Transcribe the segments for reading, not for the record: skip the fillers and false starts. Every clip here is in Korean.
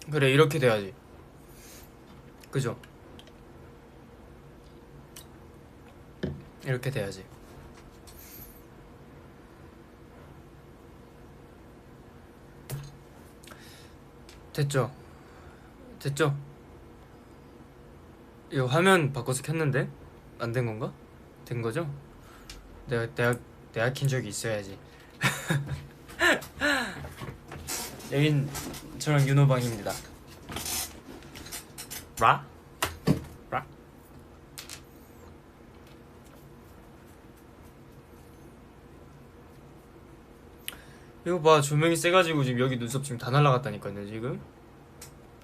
그래, 이렇게 돼야지. 그죠? 이렇게 돼야지. 됐죠? 됐죠? 이거 화면 바꿔서 켰는데? 안 된 건가? 된 거죠? 내가 킨 적이 있어야지. 여긴 저랑 윤호방입니다. 라? 라? 이거 봐, 조명이 세가지고 지금 여기 눈썹 지금 다 날라갔다니까요. 지금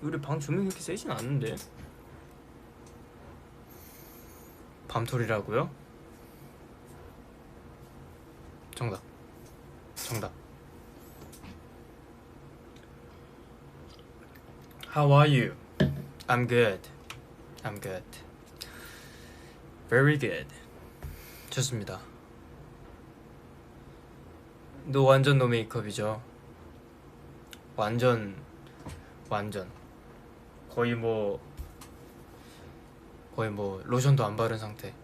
우리 방 조명이 그렇게 세진 않은데. 밤톨이라고요? 정답. 정답. How are you? I'm good. I'm good. Very good. 좋습니다. 너 완전 노 메이크업이죠? 완전 거의 뭐 로션도 안 바른 상태.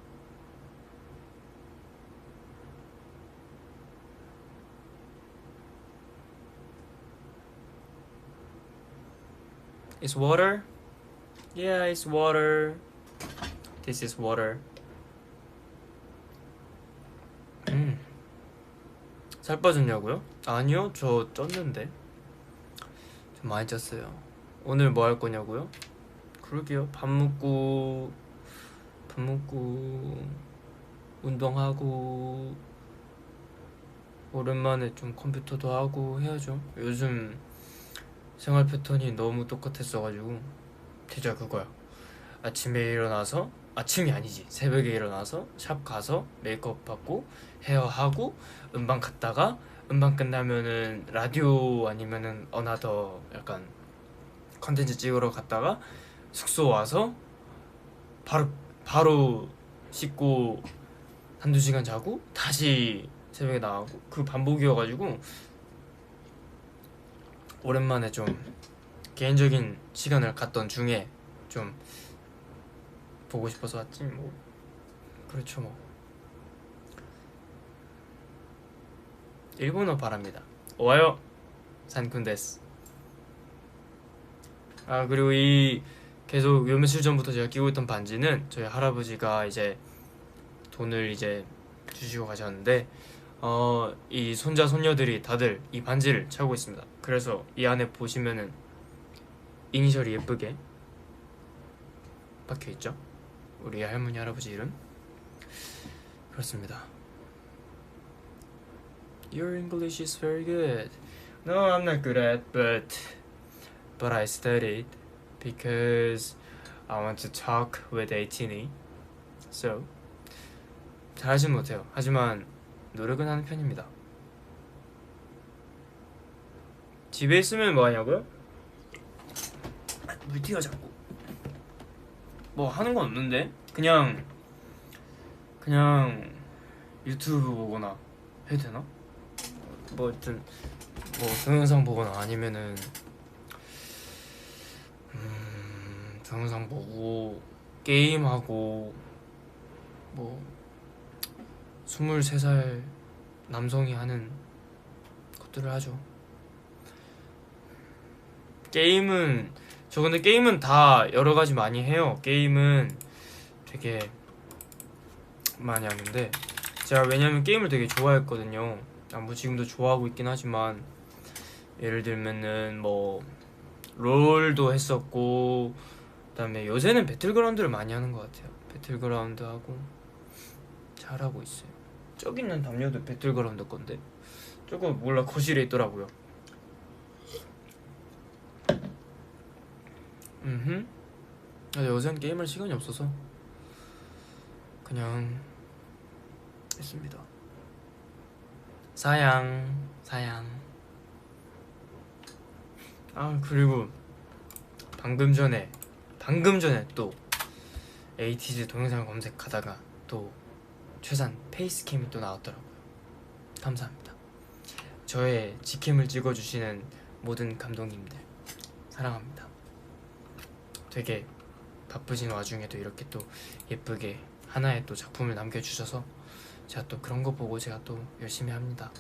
It's water? Yeah, it's water. This is water. 살 빠졌냐고요? 아니요, 저 쪘는데. 좀 많이 쪘어요. 오늘 뭐 할 거냐고요? 그러게요. 밥 먹고 운동하고 오랜만에 좀 컴퓨터도 하고 해야죠. 요즘 생활 패턴이 너무 똑같았어가지고 진짜 그거야. 아침에 일어나서, 아침이 아니지, 새벽에 일어나서 샵 가서 메이크업 받고 헤어하고 음방 갔다가 음방 끝나면은 라디오 아니면은 어나더 약간 컨텐츠 찍으러 갔다가 숙소 와서 바로 씻고 한두 시간 자고 다시 새벽에 나가고 그 반복이어가지고 오랜만에 좀 개인적인 시간을 갖던 중에 좀 보고 싶어서 왔지 뭐. 그렇죠 뭐. 일본어 바랍니다. 오하요 산쿤데스. 아, 그리고 이 계속 요 며칠 전부터 제가 끼고 있던 반지는 저희 할아버지가 이제 돈을 이제 주시고 가셨는데 이 손자 손녀들이 다들 이 반지를 차고 있습니다. 그래서 이 안에 보시면은 이니셜이 예쁘게 박혀 있죠. 우리 할머니 할아버지 이름. 그렇습니다. Your English is very good. No, I'm not good at, but I studied because I want to talk with Eitini. So 잘하진 못해요. 하지만 노력은 하는 편입니다. 집에 있으면 뭐 하냐고요? 물티가 자꾸 뭐 하는 건 없는데 그냥 유튜브 보거나 해도 되나? 뭐 하여튼 뭐 동영상 보거나 아니면은 동영상 보고 게임하고 뭐 23살 남성이 하는 것들을 하죠. 게임은 저 근데 게임은 다 여러 가지 많이 해요. 게임은 되게 많이 하는데 제가 왜냐면 게임을 되게 좋아했거든요. 뭐 지금도 좋아하고 있긴 하지만 예를 들면은 뭐 롤도 했었고 그다음에 요새는 배틀그라운드를 많이 하는 것 같아요. 배틀그라운드 하고 잘하고 있어요. 저기 있는 담요도 배틀그라운드 건데 저거 몰라 거실에 있더라고요. 요새는 게임할 시간이 없어서 그냥 했습니다. 사양. 아, 그리고 방금 전에 또 에이티즈 동영상 검색하다가 또 최산 페이스캠이 또 나왔더라고요. 감사합니다. 저의 직캠을 찍어주시는 모든 감독님들 사랑합니다. 되게 바쁘신 와중에도 이렇게 또 예쁘게 하나의 또 작품을 남겨주셔서 제가 또 그런 거 보고 제가 또 열심히 합니다.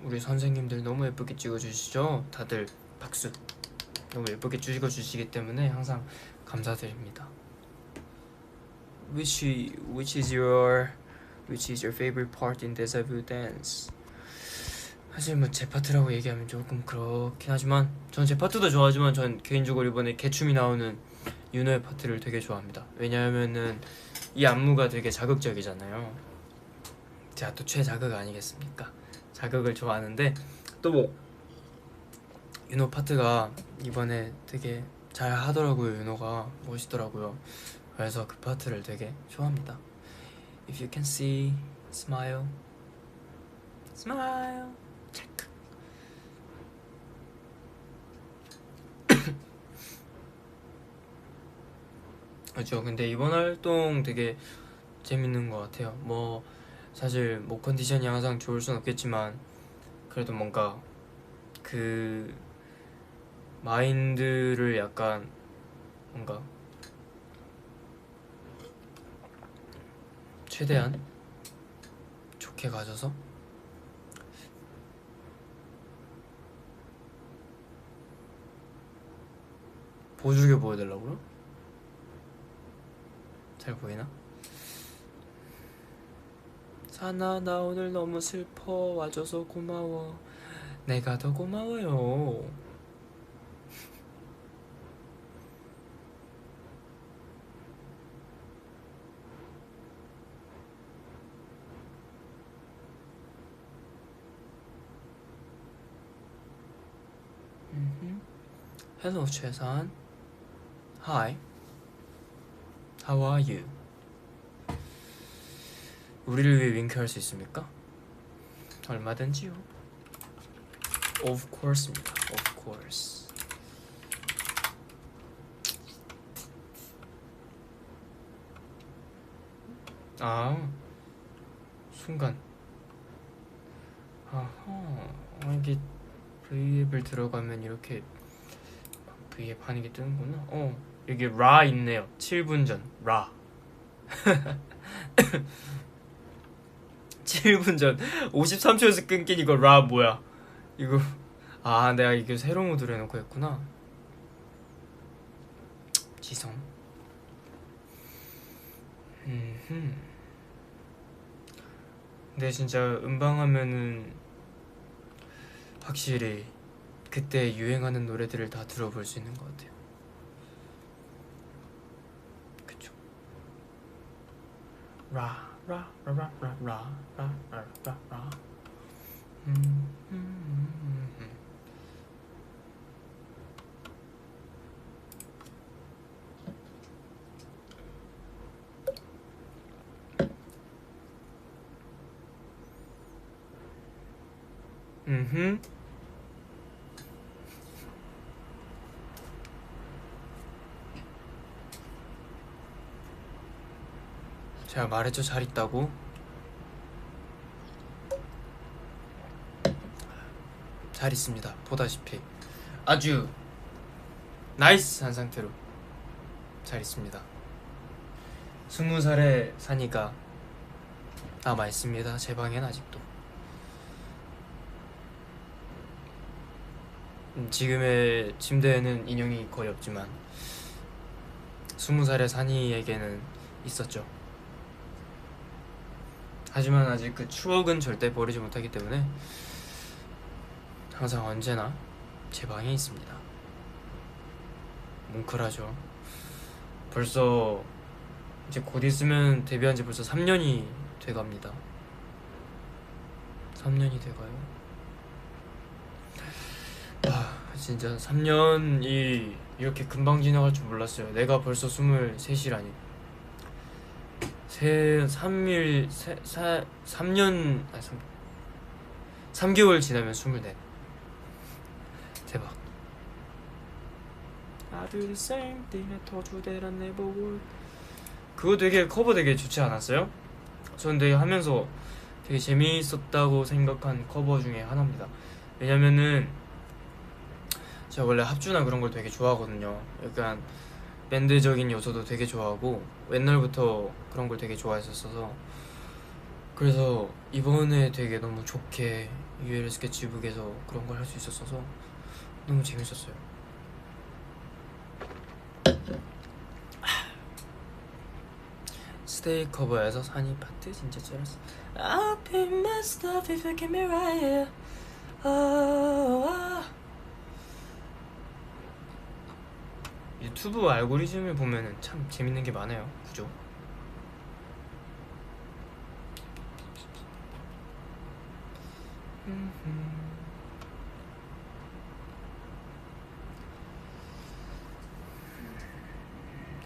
우리 선생님들 너무 예쁘게 찍어주시죠? 다들 박수. 너무 예쁘게 찍어주시기 때문에 항상 감사드립니다. Which is your favorite part in Deja Vu Dance? 사실 뭐 제 파트라고 얘기하면 조금 그렇긴 하지만 전 제 파트도 좋아하지만 전 개인적으로 이번에 개춤이 나오는 윤호의 파트를 되게 좋아합니다. 왜냐하면은 이 안무가 되게 자극적이잖아요. 제가 또 최자극 아니겠습니까? 자극을 좋아하는데 또 뭐 윤호 파트가 이번에 되게 잘 하더라고요. 윤호가 멋있더라고요. 그래서 그 파트를 되게 좋아합니다. If you can see, smile, smile. 체크. 그렇죠. 근데 이번 활동 되게 재밌는 것 같아요. 뭐 사실 목 컨디션이 항상 좋을 순 없겠지만 그래도 뭔가 그 마인드를 약간 뭔가 최대한 좋게 가져서 보여주게 보여달라고요? 잘 보이나? 사나 나 오늘 너무 슬퍼 와줘서 고마워 내가 더 고마워요. Hello 최선. Hi. How are you? 우리를 위해 윙크할 수 있습니까? 얼마든지요. Of course입니다. Of course. 아 순간. 아하 이게 V앱을 들어가면 이렇게 V앱 하는 게 뜨는구나. 여기 라 있네요. 7분 전 라. 7분 전 53초에서 끊긴 이거 라 뭐야? 이거 내가 이거 새로 모드로 해놓고 했구나. 지성. 근데 진짜 음방하면은 확실히 그때 유행하는 노래들을 다 들어볼 수 있는 것 같아요. 그쵸? 라. 제가 말했죠, 잘 있다고. 잘 있습니다. 보다시피 아주 나이스한 상태로 잘 있습니다. 20살의 산이가 남아있습니다. 제 방엔 아직도. 지금의 침대에는 인형이 거의 없지만 20살의 산이에게는 있었죠. 하지만 아직 그 추억은 절대 버리지 못하기 때문에 항상 언제나 제 방에 있습니다. 뭉클하죠. 벌써 이제 곧 있으면 데뷔한 지 벌써 3년이 돼갑니다. 3년이 돼가요. 진짜 3년이 이렇게 금방 지나갈 줄 몰랐어요. 내가 벌써 23이라니. 3개월 지나면 24. 대박. I do the same thing I told you that I never would. 그거 되게 커버 되게 좋지 않았어요? 전 되게 하면서 되게 재미있었다고 생각한 커버 중에 하나입니다. 왜냐면은 제가 원래 합주나 그런 걸 되게 좋아하거든요. 약간 밴드적인 요소도 되게 좋아하고 옛날부터 그런 걸 되게 좋아했었어서, 그래서 이번에 되게 너무 좋게 UL 스케치북에서 그런 걸 할 수 있었어서 너무 재밌었어요. 스테이 커버에서 산이 파트 진짜 쩔었어. I'll pick my stuff if you get me right, yeah. 유튜브 알고리즘을 보면은 참 재밌는 게 많아요. 그죠?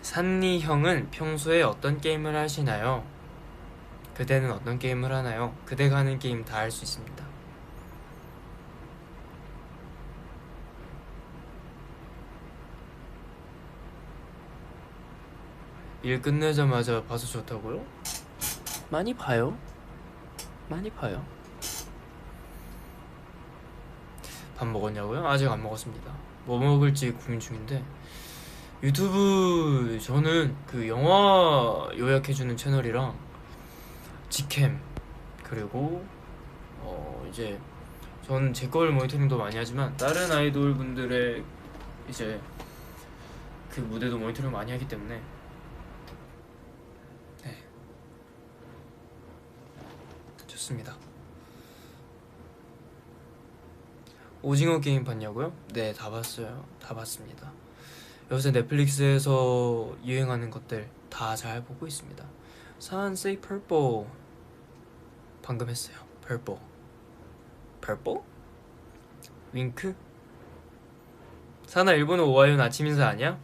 산니 형은 평소에 어떤 게임을 하시나요? 그대는 어떤 게임을 하나요? 그대가 하는 게임 다 할 수 있습니다. 일 끝내자마자 봐서 좋다고요? 많이 봐요. 많이 봐요. 밥 먹었냐고요? 아직 안 먹었습니다. 뭐 먹을지 고민 중인데, 유튜브 저는 그 영화 요약해주는 채널이랑 직캠, 그리고 이제 전 제 걸 모니터링도 많이 하지만 다른 아이돌 분들의 이제 그 무대도 모니터링 많이 하기 때문에, 네, 좋습니다. 오징어 게임 봤냐고요? 네, 다 봤어요. 다 봤습니다. 요새 넷플릭스에서 유행하는 것들 다 잘 보고 있습니다. Sun say purple 방금 했어요. purple. purple? 윙크? 사나 일본어 오하요는 아침 인사 아니야?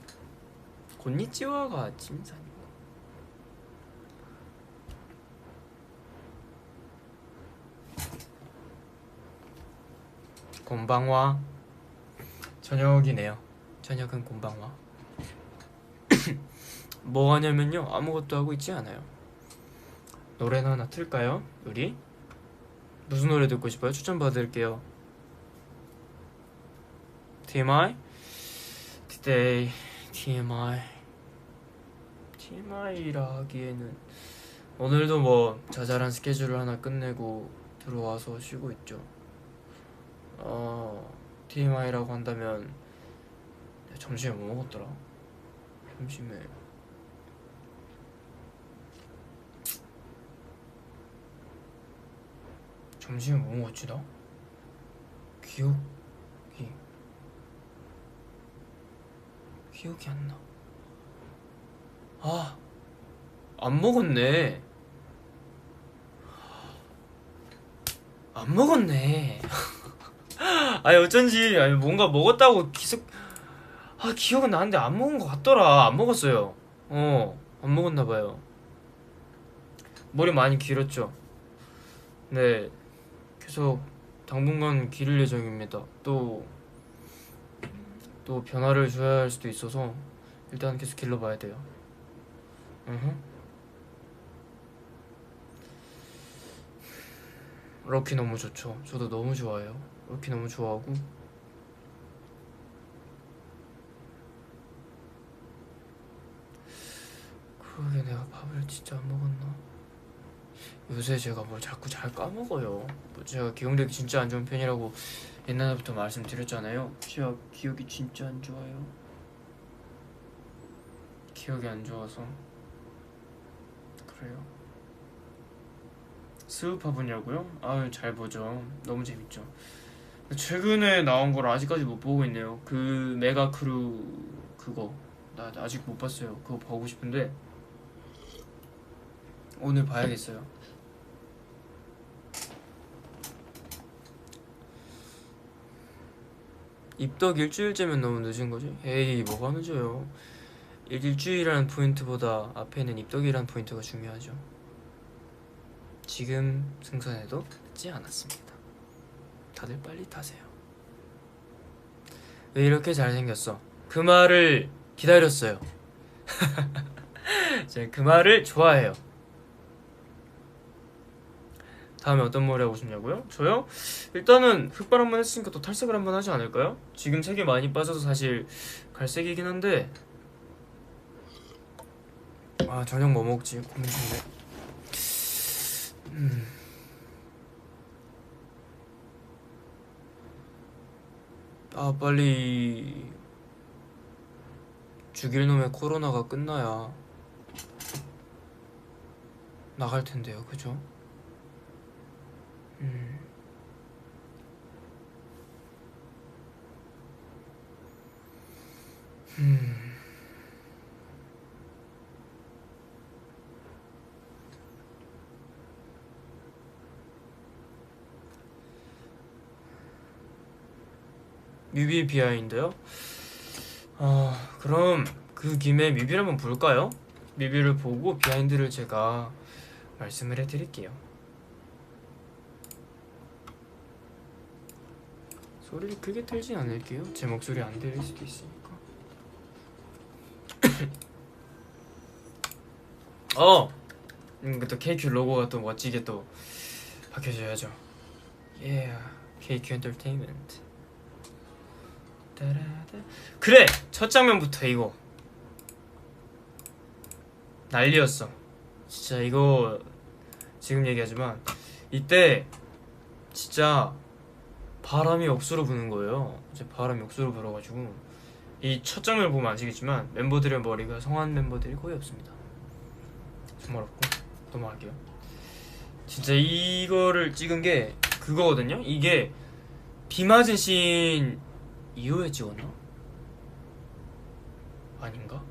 곤니찌와가 아침 인사 아니고. 곤방와. 저녁이네요. 저녁은 곤방와. 뭐 하냐면요, 아무것도 하고 있지 않아요. 노래나 하나 틀까요? 우리? 무슨 노래 듣고 싶어요? 추천 받을게요. TMI? Today TMI라 하기에는 오늘도 뭐 자잘한 스케줄을 하나 끝내고 들어와서 쉬고 있죠. TMI라고 한다면 점심에 뭐 먹었더라? 점심에 뭐 먹었지 나? 기억이 안 나. 안 먹었네. 안 먹었네. 아니 어쩐지, 아니 뭔가 먹었다고 기억은 나는데 안 먹은 것 같더라. 안 먹었어요. 안 먹었나봐요. 머리 많이 길었죠. 네, 계속 당분간 기를 예정입니다. 또 변화를 줘야 할 수도 있어서 일단 계속 길러봐야 돼요. 럭키 너무 좋죠. 저도 너무 좋아해요. 럭키 너무 좋아하고, 그러게 내가 밥을 진짜 안 먹었나? 요새 제가 뭘 자꾸 잘 까먹어요. 뭐 제가 기억력이 진짜 안 좋은 편이라고 옛날부터 말씀드렸잖아요. 제가 기억이 진짜 안 좋아요. 기억이 안 좋아서 그래요. 스우파 보냐고요? 아유, 잘 보죠. 너무 재밌죠. 최근에 나온 걸 아직까지 못 보고 있네요. 그 메가 크루 그거 나 아직 못 봤어요. 그거 보고 싶은데 오늘 봐야겠어요. 입덕 일주일째면 너무 늦은 거지? 에이, 뭐가 늦어요. 일주일이라는 포인트보다 앞에는 입덕이라는 포인트가 중요하죠. 지금 승선해도 늦지 않았습니다. 다들 빨리 타세요. 왜 이렇게 잘생겼어? 그 말을 기다렸어요. 제가 그 말을 좋아해요. 다음에 어떤 머리 하고 싶냐고요? 저요? 일단은 흑발 한번 했으니까 또 탈색을 한번 하지 않을까요? 지금 색이 많이 빠져서 사실 갈색이긴 한데. 아, 저녁 뭐 먹지? 고민 중이네. 아, 빨리 죽일 놈의 코로나가 끝나야 나갈 텐데요, 그죠? 음. 뮤비 비하인드요? 그럼 그 김에 뮤비를 한번 볼까요? 뮤비를 보고 비하인드를 제가 말씀을 해드릴게요. 소리를 크게 틀진 않을게요. 제 목소리 안 들릴 수도 있으니까. 또 KQ 로고가 또 멋지게 또 박혀줘야죠. KQ 엔터테인먼트. 그래! 첫 장면부터 이거 난리였어. 진짜 이거 지금 얘기하지만 이때 진짜 바람이 억수로 부는 거예요. 이제 바람이 억수로 불어가지고 이 첫 장면을 보면 아시겠지만 멤버들의 머리가 성한 멤버들이 거의 없습니다. 정말 없고. 넘어갈게요. 진짜 이거를 찍은 게 그거거든요. 이게 비 맞은 씬 이후에 찍었나? 아닌가?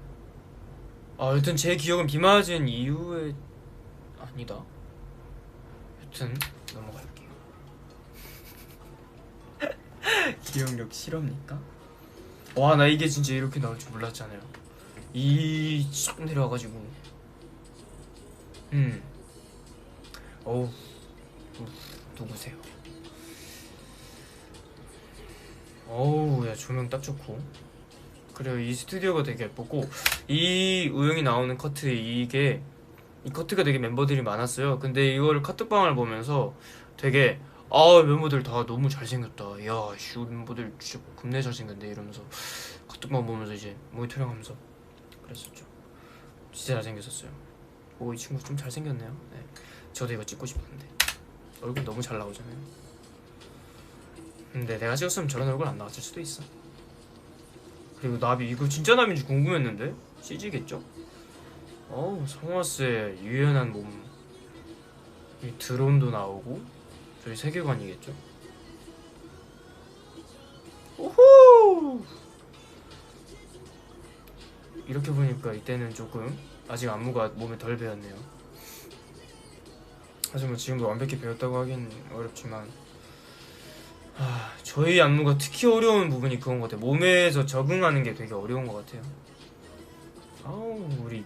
여튼 제 기억은 비 맞은 이후에 아니다. 여튼 넘어갈게요. 기억력 실합니까? 와, 나 이게 진짜 이렇게 나올 줄 몰랐잖아요. 쫙 내려와가지고 어우, 누구세요? 어우, 야, 조명 딱 좋고. 그래요, 이 스튜디오가 되게 예뻤고, 이 우영이 나오는 커트, 이 커트가 되게 멤버들이 많았어요. 근데 이걸 카톡방을 보면서 되게 멤버들 다 너무 잘생겼다. 야, 씨, 우리 멤버들 진짜 겁내 잘생겼네 이러면서 카톡방 보면서 이제 모니터링 하면서 그랬었죠. 진짜 잘생겼었어요. 이 친구 좀 잘생겼네요. 네. 저도 이거 찍고 싶었는데 얼굴 너무 잘 나오잖아요. 근데 내가 찍었으면 저런 얼굴 안 나왔을 수도 있어. 그리고 나비 이거 진짜 나비인지 궁금했는데 CG겠죠? 성화스의 유연한 몸, 이 드론도 나오고 저희 세계관이겠죠? 오호! 이렇게 보니까 이때는 조금 아직 안무가 몸에 덜 배었네요. 하지만 지금도 완벽히 배웠다고 하긴 어렵지만 저희 안무가 특히 어려운 부분이 그건 것 같아요. 몸에서 적응하는 게 되게 어려운 것 같아요. 우리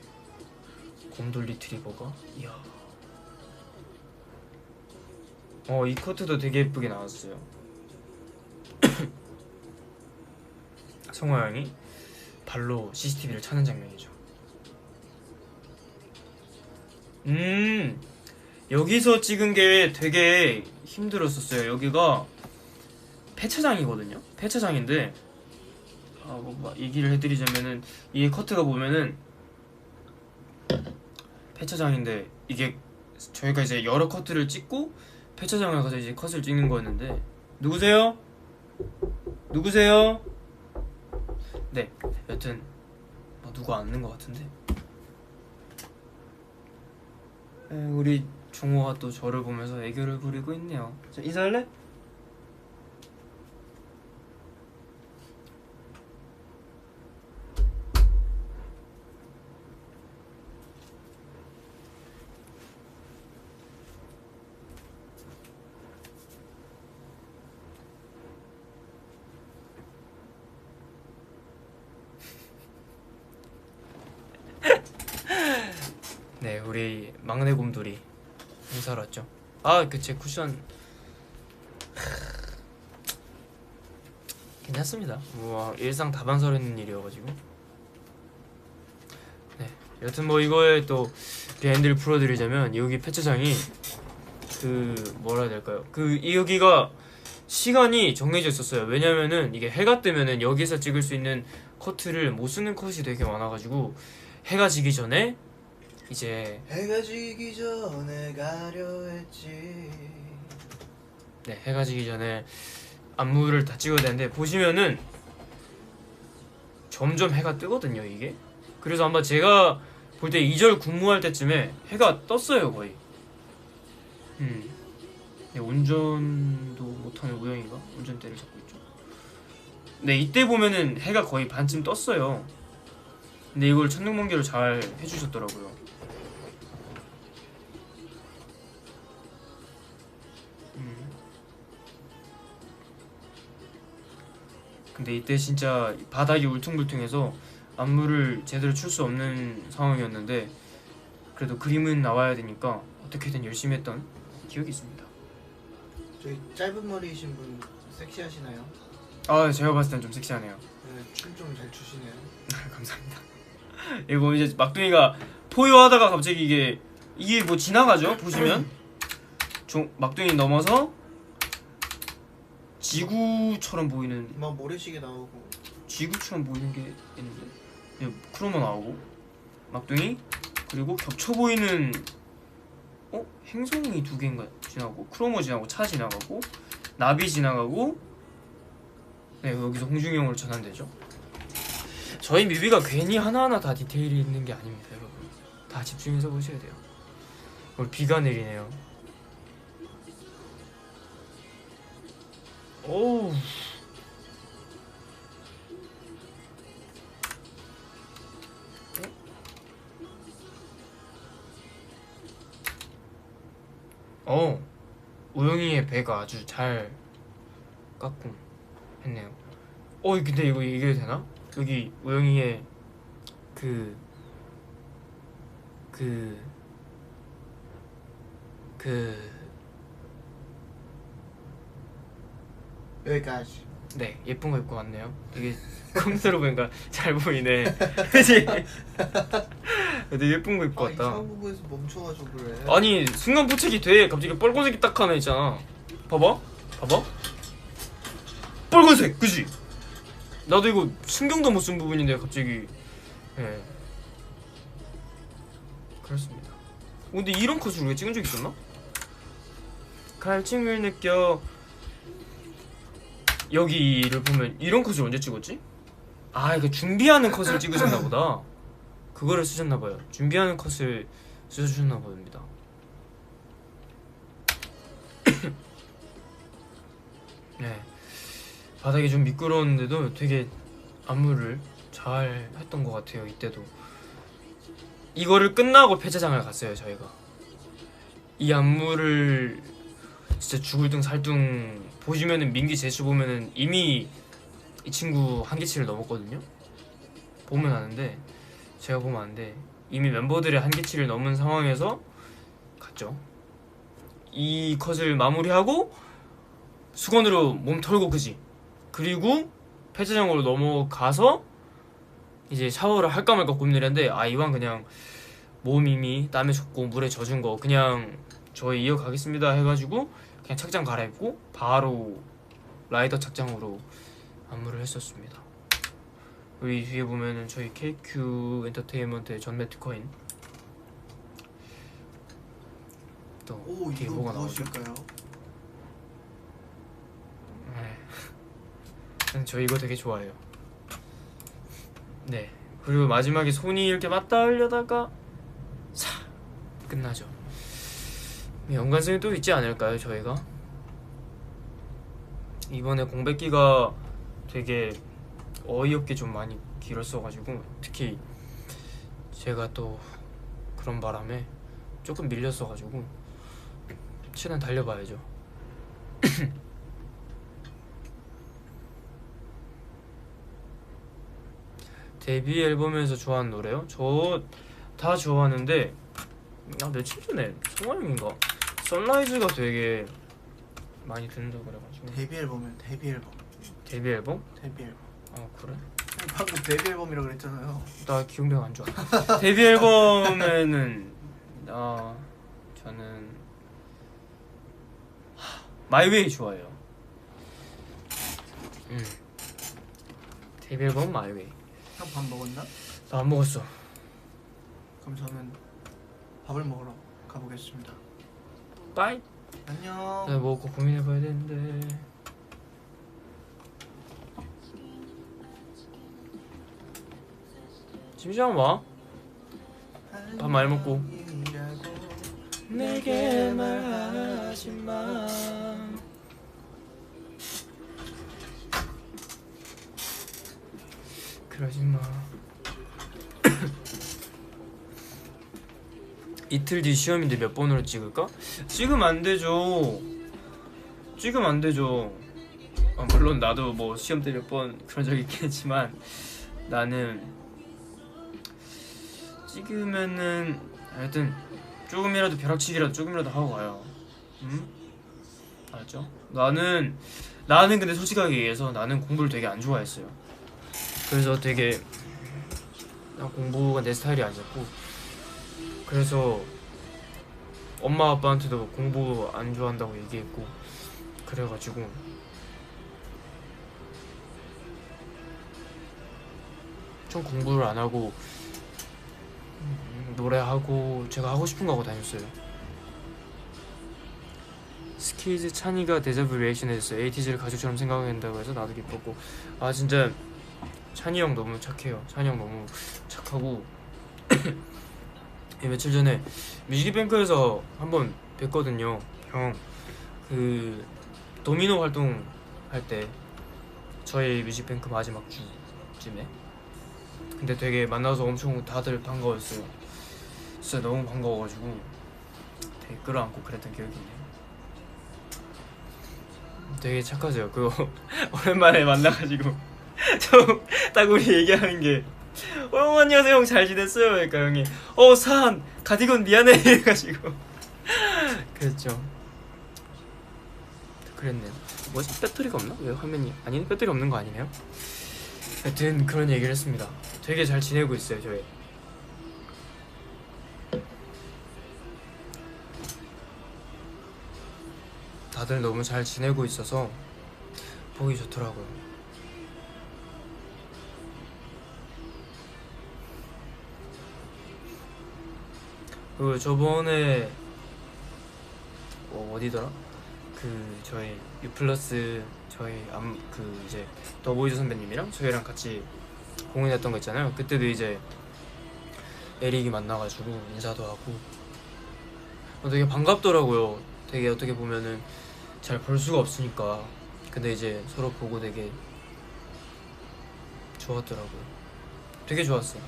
곰돌 리트리버가 이야. 이 커트도 되게 예쁘게 나왔어요. 성화 형이 발로 CCTV를 차는 장면이죠. 여기서 찍은 게 되게 힘들었었어요. 여기가 폐차장이거든요. 폐차장인데 얘기를 해드리자면은 이 커트가 보면은 폐차장인데 이게 저희가 이제 여러 커트를 찍고 폐차장을 가서 이제 컷을 찍는 거였는데 누구세요? 누구세요? 네, 여튼 누구 앉는 것 같은데 우리 종호가 또 저를 보면서 애교를 부리고 있네요. 자, 인사할래? 네, 우리 막내 곰돌이 인사로 왔죠. 그 제 쿠션 괜찮습니다. 우와, 일상 다반사로 있는 일이어가지고. 네, 여튼 이거에 또 비하인드를 풀어드리자면 여기 폐차장이 그 뭐라 해야 될까요? 그 여기가 시간이 정해져 있었어요. 왜냐면은 이게 해가 뜨면은 여기서 찍을 수 있는 커트를 못 쓰는 컷이 되게 많아가지고 해가 지기 전에 이제 해가 지기 전에 가려 했지. 네, 해가 지기 전에 안무를 다 찍어야 되는데 보시면은 점점 해가 뜨거든요 이게. 그래서 아마 제가 볼 때 2절 군무할 때쯤에 해가 떴어요 거의. 네, 운전도 못하는 우영이가 운전대를 잡고 있죠. 네, 이때 보면은 해가 거의 반쯤 떴어요. 근데 이걸 천둥번개로 잘 해주셨더라고요. 근데 이때 진짜 바닥이 울퉁불퉁해서 안무를 제대로 출 수 없는 상황이었는데 그래도 그림은 나와야 되니까 어떻게든 열심히 했던 기억이 있습니다. 저희 짧은 머리이신 분 섹시하시나요? 아, 제가 봤을 땐 좀 섹시하네요. 네, 춤 좀 잘 추시네요. 감사합니다. 이거 이제 막둥이가 포효하다가 갑자기 이게 뭐 지나가죠? 보시면 막둥이 넘어서 지구처럼 보이는 막 모래시계 나오고 지구처럼 보이는 게 있는데 크로마 나오고 막둥이 그리고 겹쳐 보이는 행성이 2개인가 지나고 크로모 지나고 차 지나가고 나비 지나가고 네, 여기서 홍중이 형으로 전환되죠. 저희 뮤비가 괜히 하나하나 다 디테일이 있는 게 아닙니다 여러분. 다 집중해서 보셔야 돼요. 오늘 비가 내리네요. 오우. 우영이의 배가 아주 잘 깎고 했네요. 근데 이거 얘기해도 되나? 여기 우영이의 여기까지. 네, 예쁜 거 입고 왔네요. 되게 컴퓨터로 보니까 잘 보이네. 그치? 되게 예쁜 거 입고 왔다. 이상한 부분에서 멈춰가지고 그래. 아니 순간 포착이 돼. 갑자기 빨간색이 딱 하나 있잖아. 봐봐 빨간색 그지? 나도 이거 신경도 못 쓴 부분인데 갑자기 예 그렇습니다. 근데 이런 컷을 우리가 찍은 적 있었나? 갈증을 느껴. 여기를 보면 이런 컷을 언제 찍었지? 이거 준비하는 컷을 찍으셨나 보다. 그거를 쓰셨나 봐요. 준비하는 컷을 쓰셨나 봅니다. 네, 바닥이 좀 미끄러웠는데도 되게 안무를 잘 했던 것 같아요. 이때도 이거를 끝나고 폐차장을 갔어요. 저희가 이 안무를 진짜 죽을 둥 살 둥 보시면은 민기 제수 보면은 이미 이 친구 한계치를 넘었거든요. 보면 아는데 제가 보면 아는데 이미 멤버들의 한계치를 넘은 상황에서 갔죠. 이 컷을 마무리하고 수건으로 몸 털고 그지? 그리고 폐차장으로 넘어가서 이제 샤워를 할까 말까 고민을 했는데 이왕 그냥 몸 이미 땀에 젖고 물에 젖은 거 그냥 저희 이어가겠습니다 해가지고 그냥 착장 갈아입고 바로 라이더 착장으로 안무를 했었습니다. 여기 뒤에 보면은 저희 KQ 엔터테인먼트의 전 매트커인 또 뒤에 이거 뭐가 나오죠? 무엇일까요? 저 이거 되게 좋아해요. 네, 그리고 마지막에 손이 이렇게 맞닿 으려다가 사 끝나죠. 연관성이 또 있지 않을까요? 저희가 이번에 공백기가 되게 어이없게 좀 많이 길었어가지고 특히 제가 또 그런 바람에 조금 밀렸어가지고 최대한 달려봐야죠. 데뷔 앨범에서 좋아하는 노래요? 저 다 좋아하는데 며칠 전에 성화형인가 선라이즈가 되게 많이 듣는다고 그래가지고. 데뷔 앨범이면 데뷔 앨범. 데뷔 앨범? 데뷔 앨범. 그래? 방금 데뷔 앨범이라고 그랬잖아요. 나 기억력 안 좋아. 데뷔 앨범에는 저는 마이웨이 좋아해요. 데뷔 앨범 마이웨이. 형 밥 먹었나? 나 안 먹었어. 그럼 저는 밥을 먹으러 가보겠습니다. 빠이. 안녕. 나 먹고 고민해봐야 되는데. 잠시만 와. 밥 많이 먹고. 내게 말하지 마. 그러지 마. 이틀 뒤 시험인데 몇 번으로 찍을까? 찍으면 안 되죠. 찍으면 안 되죠. 물론 나도 뭐 시험 때 몇 번 그런 적 있겠지만 나는 찍으면은 하여튼 조금이라도 벼락치기라도 조금이라도 하고 가요. 응? 알았죠? 나는 근데 솔직하게 얘기해서 나는 공부를 되게 안 좋아했어요. 그래서 되게 공부가 내 스타일이 아니었고, 그래서 엄마 아빠한테도 공부 안 좋아한다고 얘기했고, 그래가지고 좀 공부를 안 하고 노래하고 제가 하고 싶은 거 하고 다녔어요. 스키즈 찬이가 데자뷰 리액션 해줬어요. 에이티즈를 가족처럼 생각한다고 해서 나도 기뻤고. 아 진짜 찬이 형 너무 착해요. 찬이 형 너무 착하고 며칠 전에 뮤직뱅크에서 한번 뵀거든요. 형 그 도미노 활동 할 때 저희 뮤직뱅크 마지막 주쯤에. 근데 되게 만나서 엄청 다들 반가웠어요. 진짜 너무 반가워가지고 되게 끌어안고 그랬던 기억이 있네요. 되게 착하세요. 그거 오랜만에 만나가지고 저 딱 우리 얘기하는 게 형 안녕하세요 형 잘 지냈어요? 그러니까 형이 산 가디건 미안해 해가지고 그랬죠. 그랬네요. 뭐지? 배터리가 없나? 왜 화면이 아니네? 배터리 없는 거 아니네요? 하여튼 그런 얘기를 했습니다. 되게 잘 지내고 있어요 저희. 다들 너무 잘 지내고 있어서 보기 좋더라고요. 그 저번에 어디더라? 그 저희 유플러스 저희 그 이제 더보이즈 선배님이랑 저희랑 같이 공연했던 거 있잖아요. 그때도 이제 에릭이 만나가지고 인사도 하고 되게 반갑더라고요. 되게 어떻게 보면은 잘 볼 수가 없으니까. 근데 이제 서로 보고 되게 좋았더라고요. 되게 좋았어요.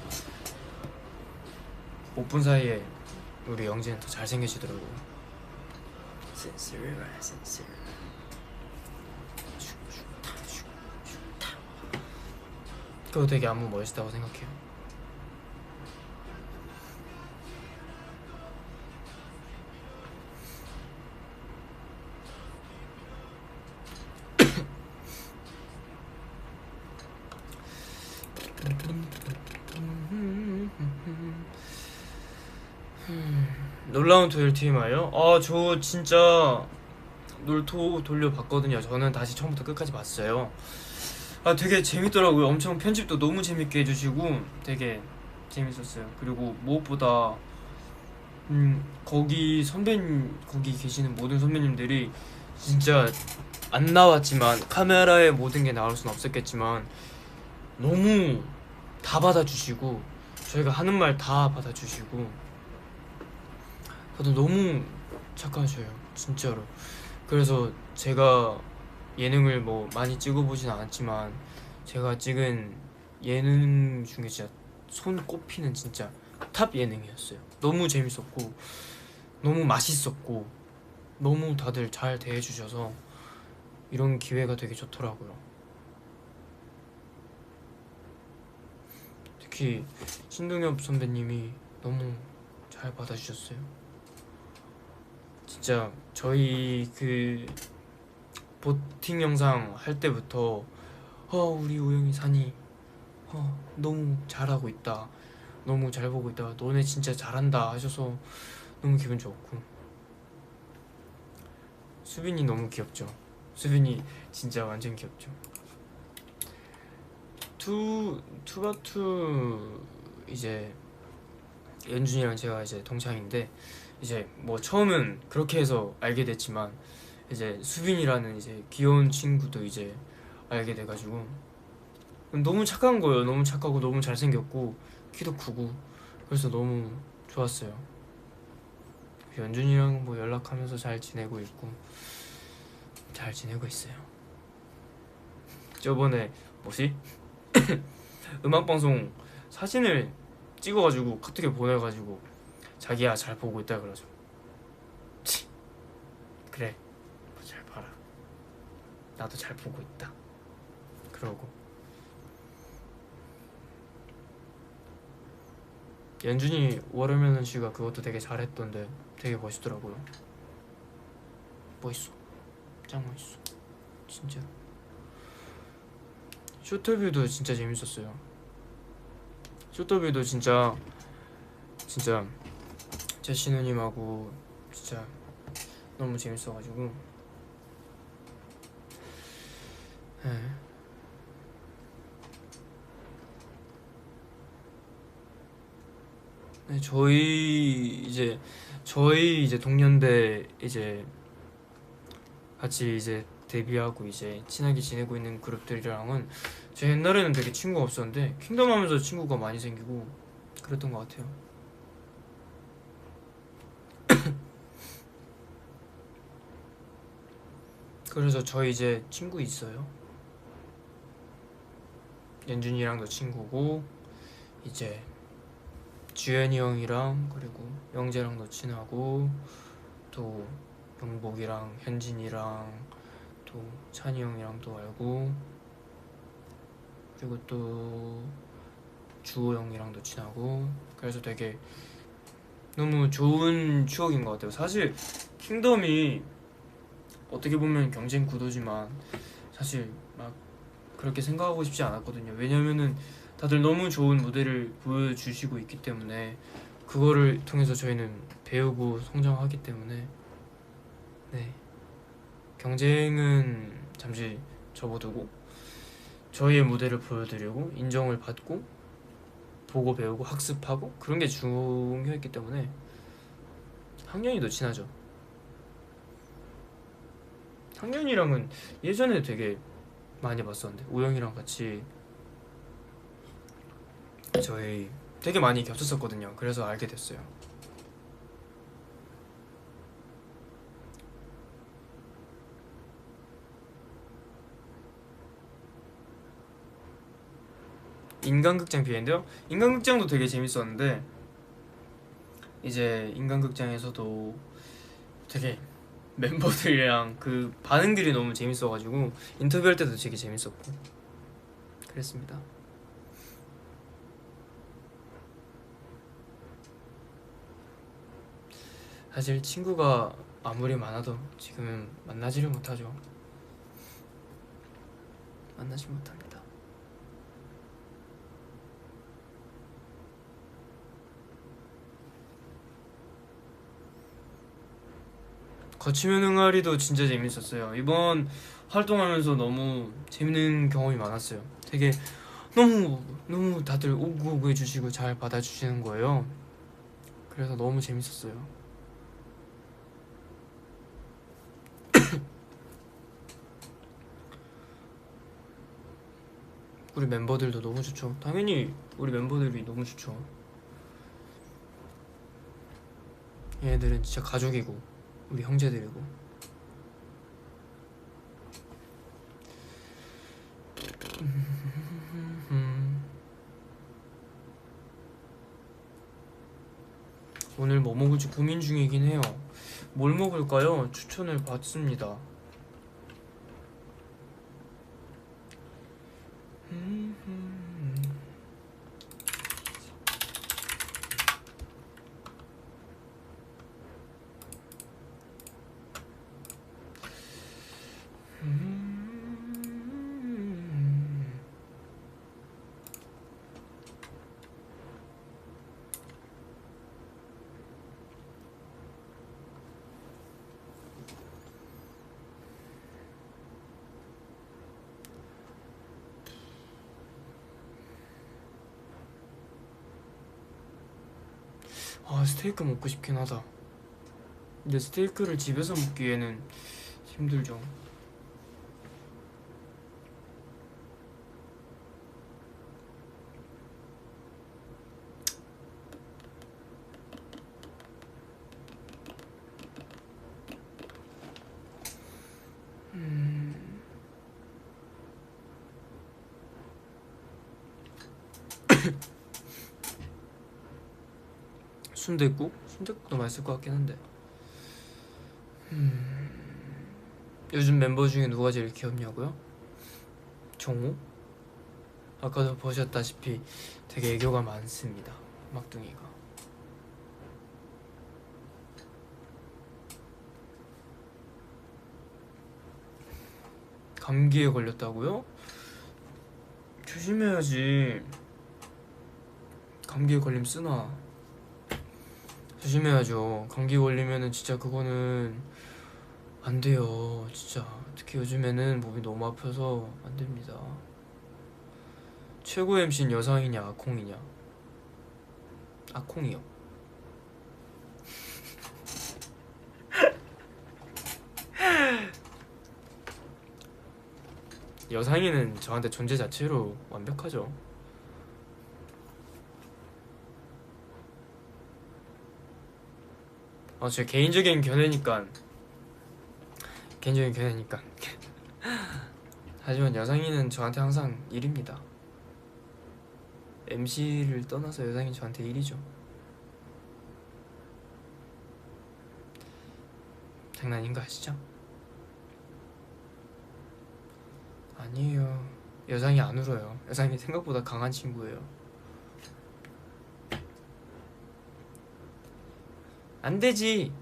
못 본 사이에 우리 영진은 더 잘생겨지더라고요. 그거 되게 안무 멋있다고 생각해요. 놀라운 토요일 TMI요? 저 진짜 놀토 돌려봤거든요. 저는 다시 처음부터 끝까지 봤어요. 되게 재밌더라고요. 엄청 편집도 너무 재밌게 해주시고 되게 재밌었어요. 그리고 무엇보다 거기 계시는 모든 선배님들이 진짜 안 나왔지만 카메라에 모든 게 나올 순 없었겠지만 너무 다 받아주시고 저희가 하는 말 다 받아주시고 다들 너무 착하셔요 진짜로. 그래서 제가 예능을 뭐 많이 찍어보진 않았지만 제가 찍은 예능 중에 진짜 손꼽히는 진짜 탑 예능이었어요. 너무 재밌었고 너무 맛있었고 너무 다들 잘 대해주셔서 이런 기회가 되게 좋더라고요. 특히 신동엽 선배님이 너무 잘 받아주셨어요. 진짜 저희 그 보팅 영상 할 때부터 우리 우영이 산이 너무 잘하고 있다, 너무 잘 보고 있다, 너네 진짜 잘한다 하셔서 너무 기분 좋고 수빈이 너무 귀엽죠. 수빈이 진짜 완전 귀엽죠. 투바투 이제 연준이랑 제가 이제 동창인데 이제 뭐 처음은 그렇게 해서 알게 됐지만 이제 수빈이라는 이제 귀여운 친구도 이제 알게 돼가지고 너무 착한 거예요. 너무 착하고 너무 잘생겼고 키도 크고 그래서 너무 좋았어요. 연준이랑 뭐 연락하면서 잘 지내고 있고 잘 지내고 있어요. 저번에 뭐지? 음악방송 사진을 찍어가지고 카톡에 보내가지고 자기야 잘 보고 있다 그러죠. 치, 그래 잘 봐라 나도 잘 보고 있다 그러고 연준이 워터멜론 씨가 그것도 되게 잘했던데 되게 멋있더라고요. 멋있어 짱 멋있어 진짜. 쇼터뷰도 진짜 재밌었어요. 쇼터뷰도 진짜 제시 누님하고 진짜 너무 재밌어가지고 네, 저희 이제 동년배 이제 같이 이제 데뷔하고 이제 친하게 지내고 있는 그룹들이랑은 제 옛날에는 되게 친구가 없었는데 킹덤 하면서 친구가 많이 생기고 그랬던 것 같아요. 그래서 저희 이제 친구 있어요. 연준이랑도 친구고 이제 주현이 형이랑 그리고 영재랑도 친하고 또 영복이랑 현진이랑 또 찬이 형이랑도 알고 그리고 또 주호 형이랑도 친하고 그래서 되게 너무 좋은 추억인 것 같아요. 사실 킹덤이 어떻게 보면 경쟁 구도지만 사실 막 그렇게 생각하고 싶지 않았거든요. 왜냐면은 다들 너무 좋은 무대를 보여주시고 있기 때문에 그거를 통해서 저희는 배우고 성장하기 때문에 네 경쟁은 잠시 접어두고 저희의 무대를 보여드리고 인정을 받고 보고 배우고 학습하고 그런 게 중요했기 때문에 학년이도 친하죠. 학년이랑은 예전에 되게 많이 봤었는데 우영이랑 같이 저희 되게 많이 겹쳤었거든요. 그래서 알게 됐어요. 인간극장 비엔드요? 인간극장도 되게 재밌었는데 이제 인간극장에서도 되게 멤버들이랑 그 반응들이 너무 재밌어가지고 인터뷰할 때도 되게 재밌었고 그랬습니다. 사실 친구가 아무리 많아도 지금은 만나지를 못하죠. 만나지 못합니다. 거치면 응아리도 진짜 재밌었어요. 이번 활동하면서 너무 재밌는 경험이 많았어요. 되게 너무 다들 오구오구 해주시고 잘 받아주시는 거예요. 그래서 너무 재밌었어요. 우리 멤버들도 너무 좋죠. 당연히 우리 멤버들이 너무 좋죠. 얘네들은 진짜 가족이고 우리 형제들이고 오늘 뭐 먹을지 고민 중이긴 해요. 뭘 먹을까요? 추천을 받습니다. 아, 스테이크 먹고 싶긴 하다. 근데 스테이크를 집에서 먹기에는 힘들죠. 순댓국? 순댓국도 맛있을 것 같긴 한데. 요즘 멤버 중에 누가 제일 귀엽냐고요? 정우? 아까도 보셨다시피 되게 애교가 많습니다. 막둥이가. 감기에 걸렸다고요? 조심해야지. 감기에 걸리면 쓰나. 조심해야죠. 감기 걸리면은 진짜 그거는 안 돼요. 진짜 특히 요즘에는 몸이 너무 아파서 안 됩니다. 최고 MC는 여상이냐 아콩이냐? 아콩이요. 여상이는 저한테 존재 자체로 완벽하죠. 제 개인적인 견해니까. 하지만 여상이는 저한테 항상 1입니다. MC를 떠나서 여상이는 저한테 1이죠. 장난인 거 아시죠? 아니에요. 여상이 안 울어요. 여상이 생각보다 강한 친구예요. 안 되지.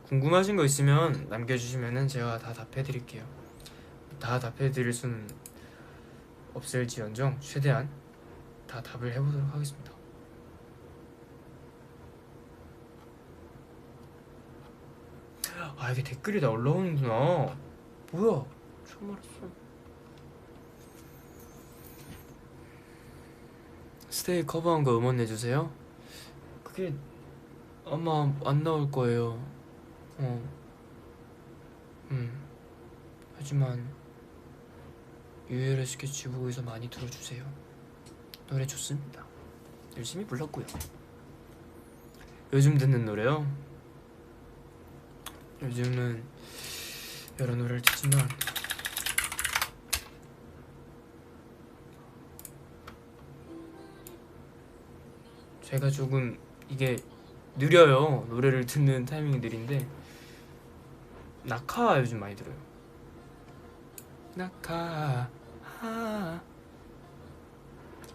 궁금하신 거 있으면 남겨주시면은 제가 다 답해드릴게요. 다 답해드릴 수는 없을지언정 최대한 다 답을 해보도록 하겠습니다. 아, 이게 댓글이 다 올라오는구나. 뭐야, 처음 알았어. 스테이 커버한 거 응원해주세요. 그게 아마 안 나올 거예요. 하지만 유일의 스케치북에서 많이 들어주세요. 노래 좋습니다. 열심히 불렀고요. 요즘 듣는 노래요? 요즘은 여러 노래를 듣지만 제가 조금 이게 느려요. 노래를 듣는 타이밍이 느린데 낙하 요즘 많이 들어요. 낙하.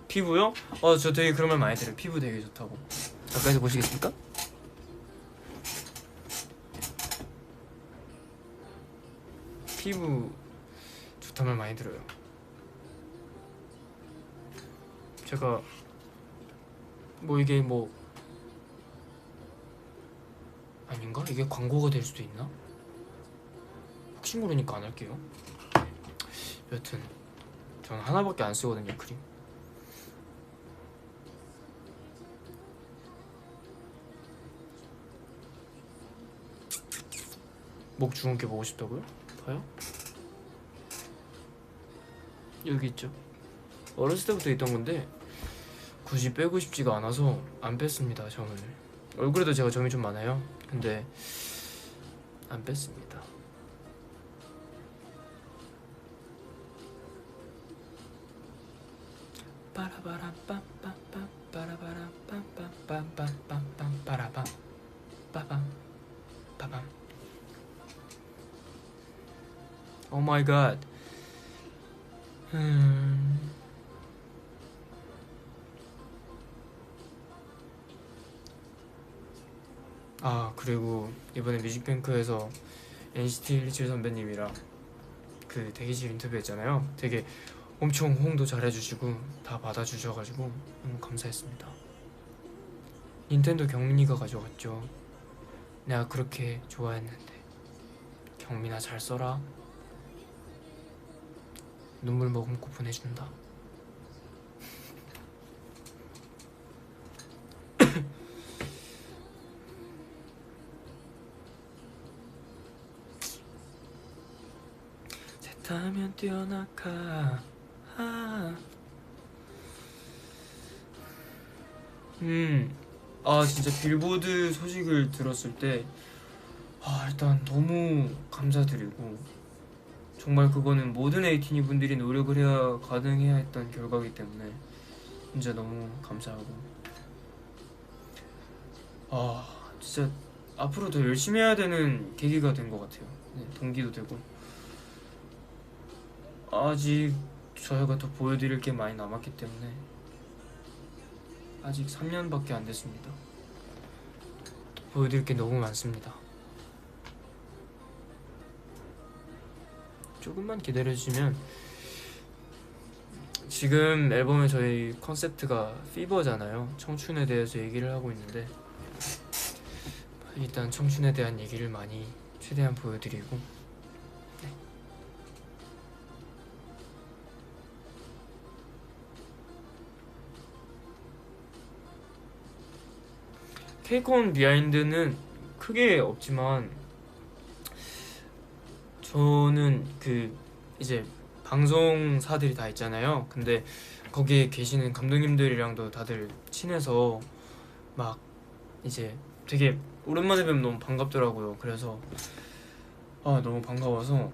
피부요? 저 되게 그런 말 많이 들어요. 피부 되게 좋다고. 가까이서 보시겠습니까? 피부 좋단 말 많이 들어요. 제가 이게 아닌가? 이게 광고가 될 수도 있나? 혹시 모르니까 안 할게요. 여튼 저는 하나밖에 안 쓰거든요, 크림. 목 주근깨 보고 싶다고요? 봐요? 여기 있죠. 어렸을 때부터 있던 건데 굳이 빼고 싶지가 않아서 안 뺐습니다. 점을. 얼굴에도 제가 점이 좀 많아요. 근데 안 뺐습니다. Oh my god. 그리고 이번에 뮤직뱅크에서 NCT 127 선배님이랑 그 대기실 인터뷰 했잖아요. 되게 엄청 호응도 잘해주시고 다 받아주셔가지고 너무 감사했습니다. 닌텐도 경민이가 가져갔죠. 내가 그렇게 좋아했는데. 경민아 잘 써라. 눈물 머금고 보내준다. 그렇다면 뛰어나가. 아. 진짜 빌보드 소식을 들었을 때 일단 너무 감사드리고, 정말 그거는 모든 에이티니 분들이 노력을 해야 가능해야 했던 결과이기 때문에 진짜 너무 감사하고, 진짜 앞으로 더 열심히 해야 되는 계기가 된 것 같아요. 네, 동기도 되고. 아직 저희가 더 보여드릴 게 많이 남았기 때문에, 아직 3년밖에 안 됐습니다. 보여드릴 게 너무 많습니다. 조금만 기다려주시면, 지금 앨범의 저희 컨셉트가 피버잖아요. 청춘에 대해서 얘기를 하고 있는데, 일단 청춘에 대한 얘기를 많이 최대한 보여드리고, 네. 케이콘 비하인드는 크게 없지만, 저는 이제 방송사들이 다 있잖아요. 근데 거기에 계시는 감독님들이랑도 다들 친해서 막 이제 되게 오랜만에 뵈면 너무 반갑더라고요. 그래서 너무 반가워서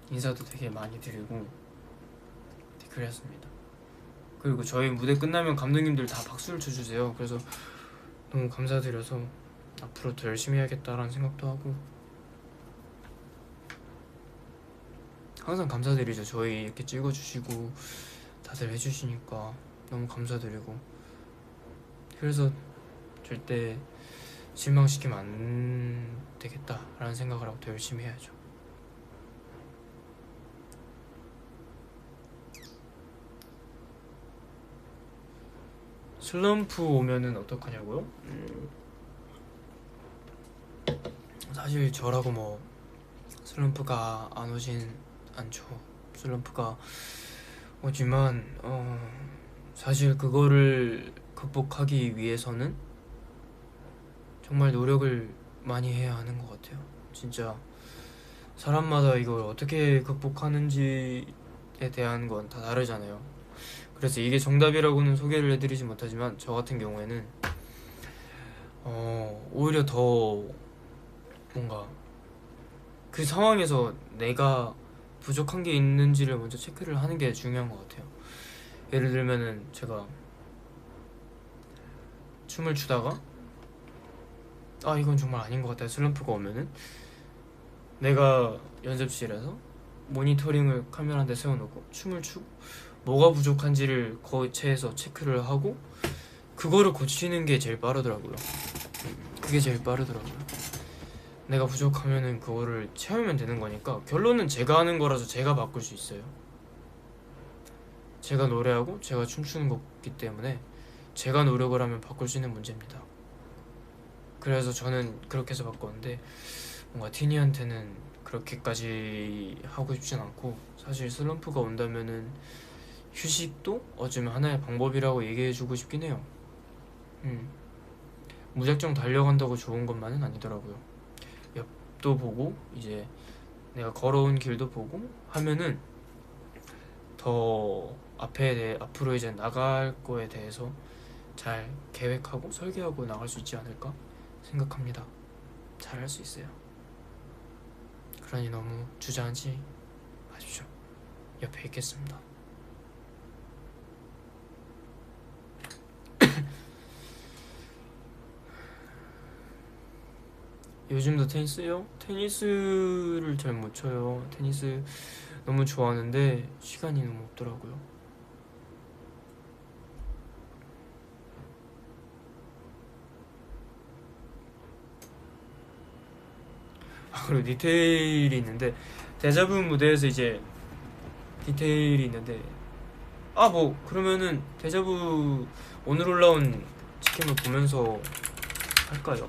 인사도 되게 많이 드리고 그랬습니다. 그리고 저희 무대 끝나면 감독님들 다 박수를 쳐주세요. 그래서 너무 감사드려서 앞으로 더 열심히 해야겠다라는 생각도 하고, 항상 감사드리죠. 저희 이렇게 찍어주시고 다들 해주시니까 너무 감사드리고, 그래서 절대 실망시키면 안 되겠다라는 생각을 하고 더 열심히 해야죠. 슬럼프 오면은 어떡하냐고요? 사실 저라고 뭐 슬럼프가 안 오진 않죠. 슬럼프가 오지만 사실 그거를 극복하기 위해서는 정말 노력을 많이 해야 하는 것 같아요. 진짜 사람마다 이걸 어떻게 극복하는지에 대한 건 다 다르잖아요. 그래서 이게 정답이라고는 소개를 해드리지 못하지만, 저 같은 경우에는 오히려 더 뭔가 그 상황에서 내가 부족한 게 있는지를 먼저 체크를 하는 게 중요한 것 같아요. 예를 들면은 제가 춤을 추다가 이건 정말 아닌 것 같다 슬럼프가 오면은, 내가 연습실에서 모니터링을 카메라 한 대 세워놓고 춤을 추고 뭐가 부족한지를 거체해서 체크를 하고 그거를 고치는 게 제일 빠르더라고요. 그게 제일 빠르더라고요. 내가 부족하면은 그거를 채우면 되는 거니까, 결론은 제가 하는 거라서 제가 바꿀 수 있어요. 제가 노래하고 제가 춤추는 거기 때문에 제가 노력을 하면 바꿀 수 있는 문제입니다. 그래서 저는 그렇게 해서 바꿨는데, 뭔가 티니한테는 그렇게까지 하고 싶진 않고, 사실 슬럼프가 온다면은 휴식도 어쩌면 하나의 방법이라고 얘기해주고 싶긴 해요. 무작정 달려간다고 좋은 것만은 아니더라고요. 옆도 보고 이제 내가 걸어온 길도 보고 하면은 더 앞으로 이제 나갈 거에 대해서 잘 계획하고 설계하고 나갈 수 있지 않을까 생각합니다. 잘할 수 있어요. 그러니 너무 주저앉지 마십시오. 옆에 있겠습니다. 요즘도 테니스요? 테니스를 잘 못 쳐요. 테니스 너무 좋아하는데 시간이 너무 없더라고요. 그리고 디테일이 있는데, 데자부 무대에서 이제 디테일이 있는데, 뭐 그러면은 데자부 오늘 올라온 치킨을 보면서 할까요?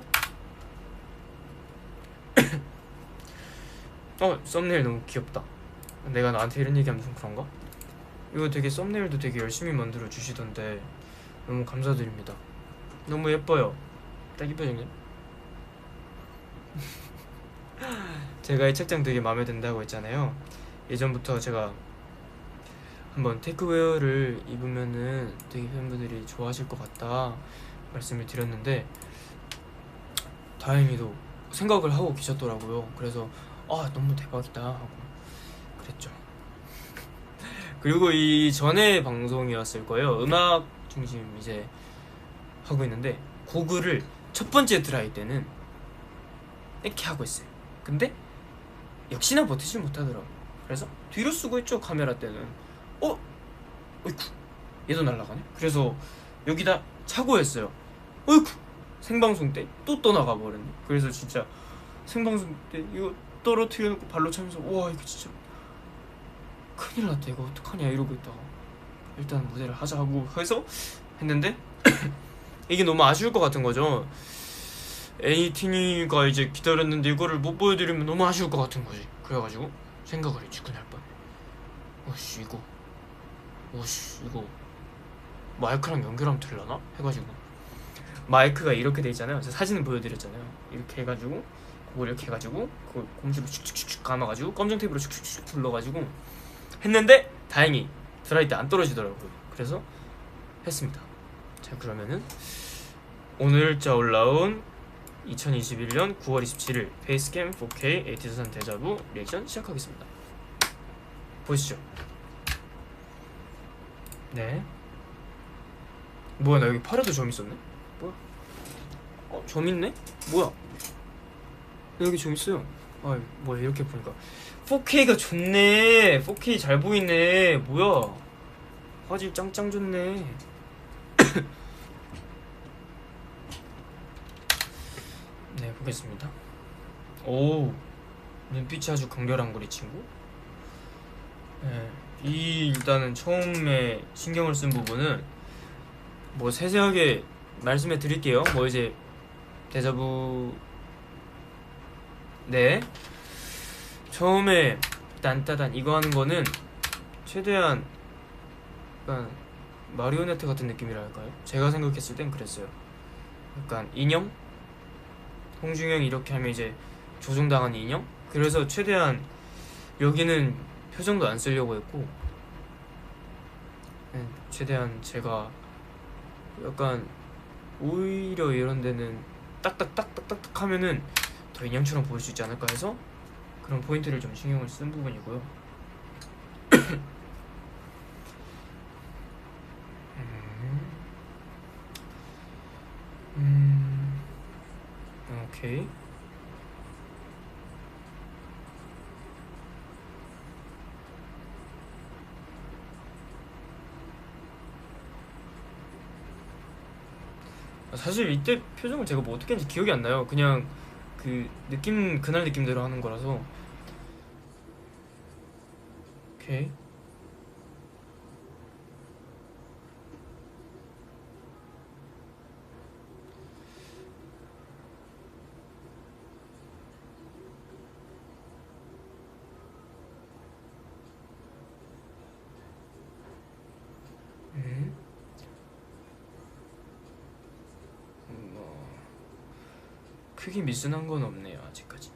썸네일 너무 귀엽다. 내가 나한테 이런 얘기하면 좀 그런가? 이거 되게 썸네일도 되게 열심히 만들어 주시던데 너무 감사드립니다. 너무 예뻐요. 딸기 표정님. 제가 이 책장 되게 마음에 든다고 했잖아요. 예전부터 제가 한번 테크웨어를 입으면은 되게 팬분들이 좋아하실 것 같다 말씀을 드렸는데 다행히도 생각을 하고 계셨더라고요. 그래서 아 너무 대박이다 하고 그랬죠. 그리고 이 전에 방송이었을 거예요. 음악 중심 이제 하고 있는데 고글을 첫 번째 드라이 때는 이렇게 하고 있어요. 근데 역시나 버티지 못하더라고. 그래서 뒤로 쓰고 있죠. 카메라 때는 어이쿠 얘도 날아가네. 그래서 여기다 차고 했어요. 어이쿠 생방송 때 또 떠나가 버렸네. 그래서 진짜 생방송 때 이거 떨어뜨려놓고 발로 차면서 와 이거 진짜 큰일 났다 이거 어떡하냐 이러고 있다가 일단 무대를 하자 하고 해서 했는데 이게 너무 아쉬울 것 같은 거죠. 에이티니가 이제 기다렸는데 이거를 못 보여드리면 너무 아쉬울 것 같은 거지. 그래가지고 생각을 했지 그날 밤에. 오씨 이거 마이크랑 연결하면 되려나? 해가지고 마이크가 이렇게 돼 있잖아요. 제가 사진을 보여드렸잖아요. 이렇게 해가지고 그걸 이렇게 해가지고 그걸 공지로 슉슉슉 감아가지고 검정 테이프로 슉슉슉 둘러가지고 했는데 다행히 드라이 때 안 떨어지더라고요. 그래서 했습니다. 자 그러면은 오늘자 올라온 2021년 9월 27일 페이스캠 4K 에이티즈산 데자부 리액션 시작하겠습니다. 보시죠. 네. 뭐야 나 여기 팔에도 점 있었네? 뭐야? 점 있네? 뭐야? 나 여기 점 있어요. 아 뭐야 이렇게 보니까 4K가 좋네. 4K 잘 보이네. 뭐야? 화질 짱짱 좋네. 네 보겠습니다. 오 눈빛이 아주 강렬한 우리 친구. 네, 이 일단은 처음에 신경을 쓴 부분은 뭐 세세하게 말씀해 드릴게요. 뭐 이제 데자부 네 처음에 딴따단 이거 하는 거는 최대한 약간 마리오네트 같은 느낌이랄까요? 제가 생각했을 땐 그랬어요. 약간 인형? 홍중형이 이렇게 하면 이제 조종당하는 인형? 그래서 최대한 여기는 표정도 안 쓰려고 했고 최대한 제가 약간 오히려 이런 데는 딱딱딱딱딱 하면은 더 인형처럼 보일 수 있지 않을까 해서 그런 포인트를 좀 신경을 쓴 부분이고요. 오케이. 사실 이때 표정을 제가 뭐 어떻게 했는지 기억이 안 나요. 그냥 그 느낌 그날 느낌대로 하는 거라서. 오케이. 크게 미스난 건 없네요 아직까지.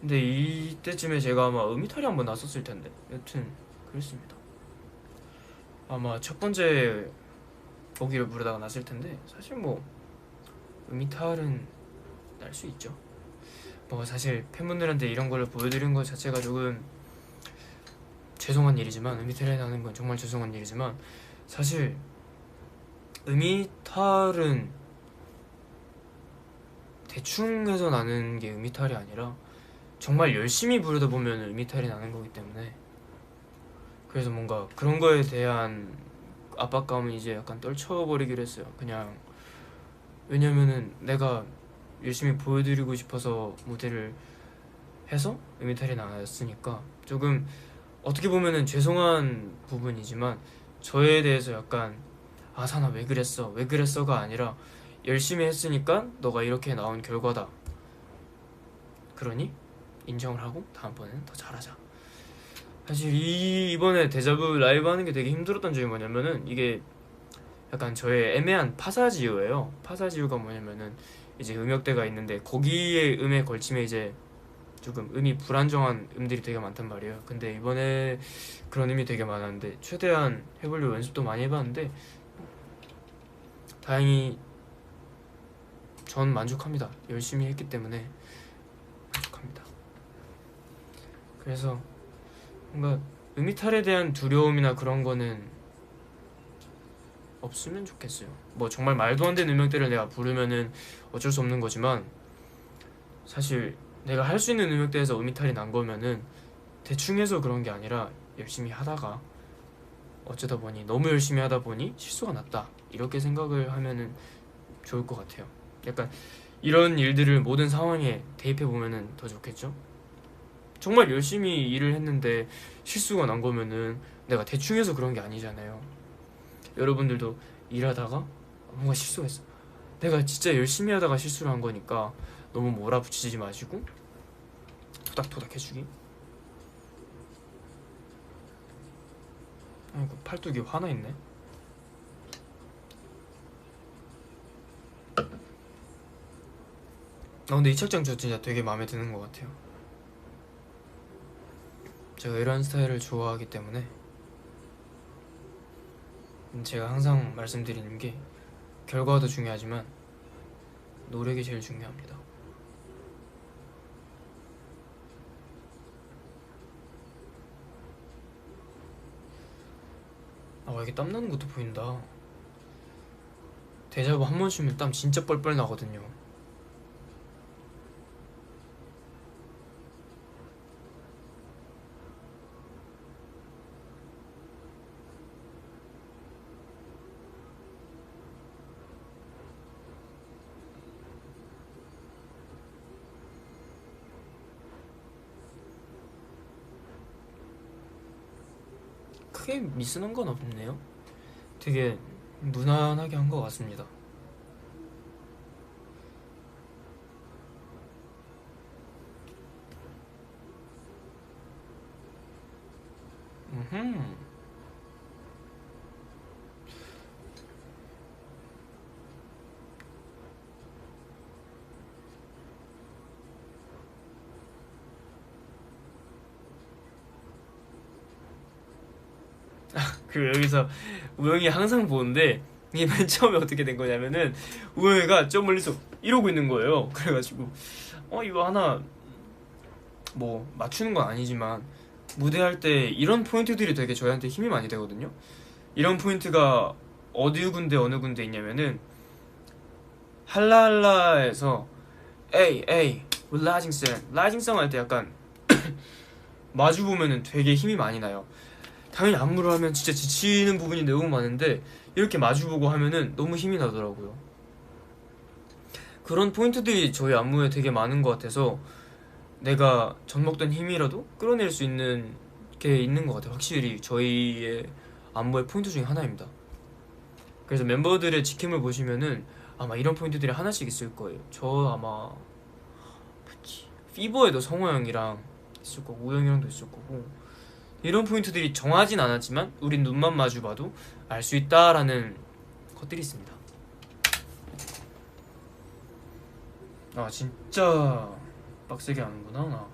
근데 이때쯤에 제가 아마 음이탈이 한번 났었을 텐데 여튼 그랬습니다. 아마 첫 번째 보기를 부르다가 났을 텐데 사실 뭐 음이탈은 날 수 있죠. 뭐 사실 팬분들한테 이런 걸 보여드리는 것 자체가 조금 죄송한 일이지만 음이탈이 나는 건 정말 죄송한 일이지만 사실 음이탈은 대충 해서 나는 게 음이탈이 아니라 정말 열심히 부르다 보면 음이탈이 나는 거기 때문에 그래서 뭔가 그런 거에 대한 압박감은 이제 약간 떨쳐버리기로 했어요. 그냥 왜냐면은 내가 열심히 보여드리고 싶어서 무대를 해서 음이탈이 나왔으니까 조금 어떻게 보면은 죄송한 부분이지만 저에 대해서 약간 아 사나 왜 그랬어 왜 그랬어가 아니라 열심히 했으니까 너가 이렇게 나온 결과다. 그러니 인정을 하고 다음번에는 더 잘하자. 사실 이번에 데자부 라이브 하는 게 되게 힘들었던 점이 뭐냐면은 이게 약간 저의 애매한 파사지유예요. 파사지유가 뭐냐면은 이제 음역대가 있는데 거기에 음에 걸치면 이제 조금 음이 불안정한 음들이 되게 많단 말이에요. 근데 이번에 그런 음이 되게 많았는데 최대한 해보려고 연습도 많이 해봤는데 다행히 전 만족합니다. 열심히 했기 때문에 만족합니다. 그래서 뭔가 음이탈에 대한 두려움이나 그런 거는 없으면 좋겠어요. 뭐 정말 말도 안 되는 음역대를 내가 부르면은 어쩔 수 없는 거지만 사실 내가 할 수 있는 음역대에서 음이탈이 난 거면은 대충 해서 그런 게 아니라 열심히 하다가 어쩌다 보니 너무 열심히 하다 보니 실수가 났다 이렇게 생각을 하면은 좋을 것 같아요. 약간 이런 일들을 모든 상황에 대입해 보면은 더 좋겠죠? 정말 열심히 일을 했는데 실수가 난 거면은 내가 대충 해서 그런 게 아니잖아요. 여러분들도 일하다가 뭔가 실수가 있어. 내가 진짜 열심히 하다가 실수를 한 거니까 너무 몰아붙이지 마시고 토닥토닥 해주기. 아이고 팔뚝이 화나 있네. 근데 이 책장 저 진짜 되게 마음에 드는 것 같아요. 제가 이런 스타일을 좋아하기 때문에 제가 항상 말씀드리는 게 결과도 중요하지만 노력이 제일 중요합니다. 이게 땀 나는 것도 보인다. 데자부 한 번 쉬면 땀 진짜 뻘뻘 나거든요. 크게 미스는 건 없네요. 되게 무난하게 한 것 같습니다. 음. 그 여기서 우영이 항상 보는데 이게 맨 처음에 어떻게 된 거냐면은 우영이가 저 멀리서 이러고 있는 거예요. 그래가지고 이거 하나 뭐 맞추는 건 아니지만 무대할 때 이런 포인트들이 되게 저희한테 힘이 많이 되거든요. 이런 포인트가 어느 군데 있냐면은 할라할라에서 에이 라징성 할 때 약간 마주 보면은 되게 힘이 많이 나요. 당연히 안무를 하면 진짜 지치는 부분이 너무 많은데 이렇게 마주보고 하면은 너무 힘이 나더라고요. 그런 포인트들이 저희 안무에 되게 많은 것 같아서 내가 젖먹던 힘이라도 끌어낼 수 있는 게 있는 것 같아요. 확실히 저희의 안무의 포인트 중에 하나입니다. 그래서 멤버들의 직캠을 보시면은 아마 이런 포인트들이 하나씩 있을 거예요. 저 아마 피버에도 성호 형이랑 있을 거고 우영이랑도 있을 거고 이런 포인트들이 정하진 않았지만 우린 눈만 마주봐도 알 수 있다라는 것들이 있습니다. 진짜 빡세게 하는구나 나.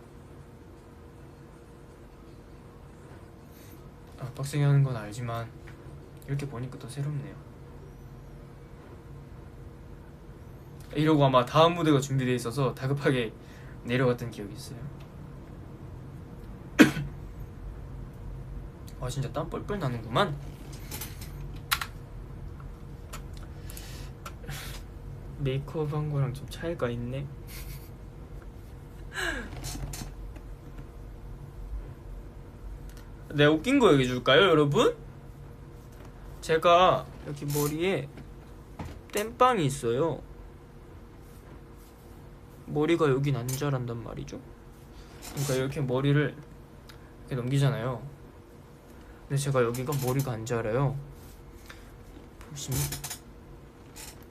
빡세게 하는 건 알지만 이렇게 보니까 더 새롭네요. 이러고 아마 다음 무대가 준비돼 있어서 다급하게 내려갔던 기억이 있어요. 진짜 땀 뻘뻘 나는구만. 메이크업 한 거랑 좀 차이가 있네. 내가 웃긴 거 얘기해 줄까요, 여러분? 제가 여기 머리에 땜빵이 있어요. 머리가 여긴 안 자란단 말이죠. 그러니까 이렇게 머리를 이렇게 넘기잖아요. 근데 제가 여기가 머리가 안 자라요. 보시면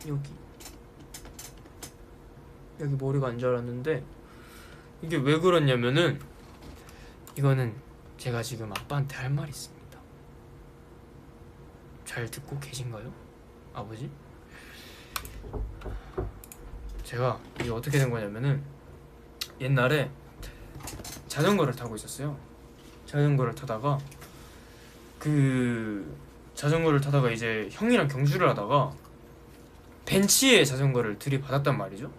여기 머리가 안 자랐는데 이게 왜 그러냐면은 이거는 제가 지금 아빠한테 할 말이 있습니다. 잘 듣고 계신가요? 아버지? 제가 이게 어떻게 된 거냐면은 옛날에 자전거를 타고 있었어요. 자전거를 타다가 이제 형이랑 경주를 하다가 벤치에 자전거를 들이받았단 말이죠.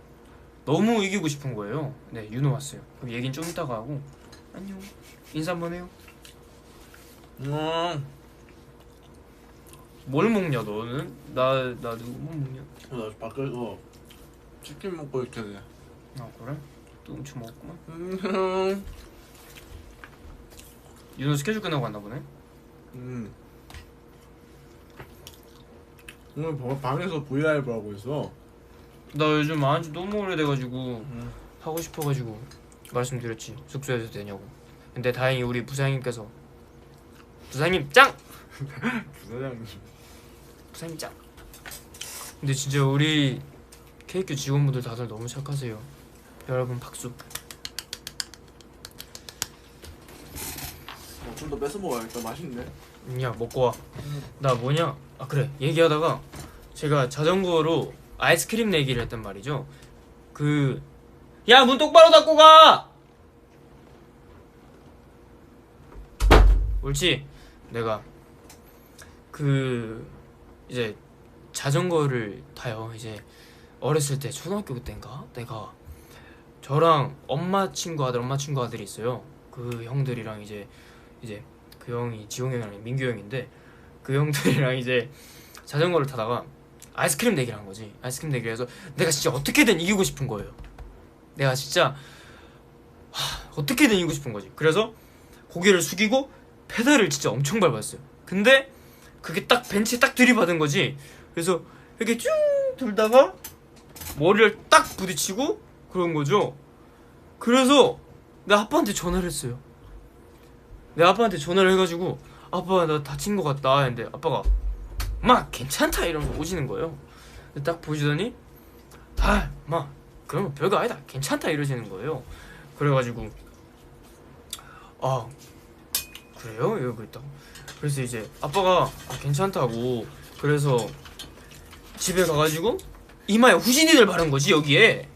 너무 이기고 싶은 거예요. 네, 윤호 왔어요. 그럼 얘긴 좀 이따가 하고 안녕. 인사 한번 해요. 뭘 먹냐 너는? 나 누구 뭐 먹냐? 나 밖에서 치킨 먹고 이렇게 돼. 아 그래? 또 음식 먹었구만. 윤호 스케줄 끝나고 갔나 보네. 오늘 방에서 브이라이브 하고 있어. 나 요즘 안 한 지 너무 오래돼가지고 하고 싶어가지고 말씀드렸지. 숙소에서 되냐고. 근데 다행히 우리 부사장님께서 부사장님 짱! 부사장님 짱! 근데 진짜 우리 KQ 직원분들 다들 너무 착하세요. 여러분 박수. 좀 더 뺏어 먹어야겠다. 맛있네. 야 먹고 와. 나 뭐냐? 아 그래 얘기하다가 제가 자전거로 아이스크림 내기를 했단 말이죠. 야 문 똑바로 닫고 가! 옳지. 내가 이제 자전거를 타요. 이제 어렸을 때 초등학교 때인가 내가 저랑 엄마 친구 아들이 있어요. 그 형들이랑 이제 그 형이 지용 형이랑 민규 형인데 그 형들이랑 이제 자전거를 타다가 아이스크림 내기를 한 거지. 아이스크림 내기를 해서 내가 진짜 어떻게든 이기고 싶은 거예요. 내가 진짜 어떻게든 이기고 싶은 거지. 그래서 고개를 숙이고 페달을 진짜 엄청 밟았어요. 근데 그게 딱 벤치에 딱 들이받은 거지. 그래서 이렇게 쭉 돌다가 머리를 딱 부딪히고 그런 거죠. 그래서 내 아빠한테 전화를 했어요. 내 아빠한테 전화를 해가지고 아빠 나 다친 거 같다 했는데 아빠가 마 괜찮다 이러면서 오시는 거예요. 딱 보시더니 마 그러면 별거 아니다 괜찮다 이러시는 거예요. 그래가지고 그래요? 이러고 있다고. 그래서 이제 아빠가 괜찮다고 그래서 집에 가가지고 이마에 후진이를 바른 거지. 여기에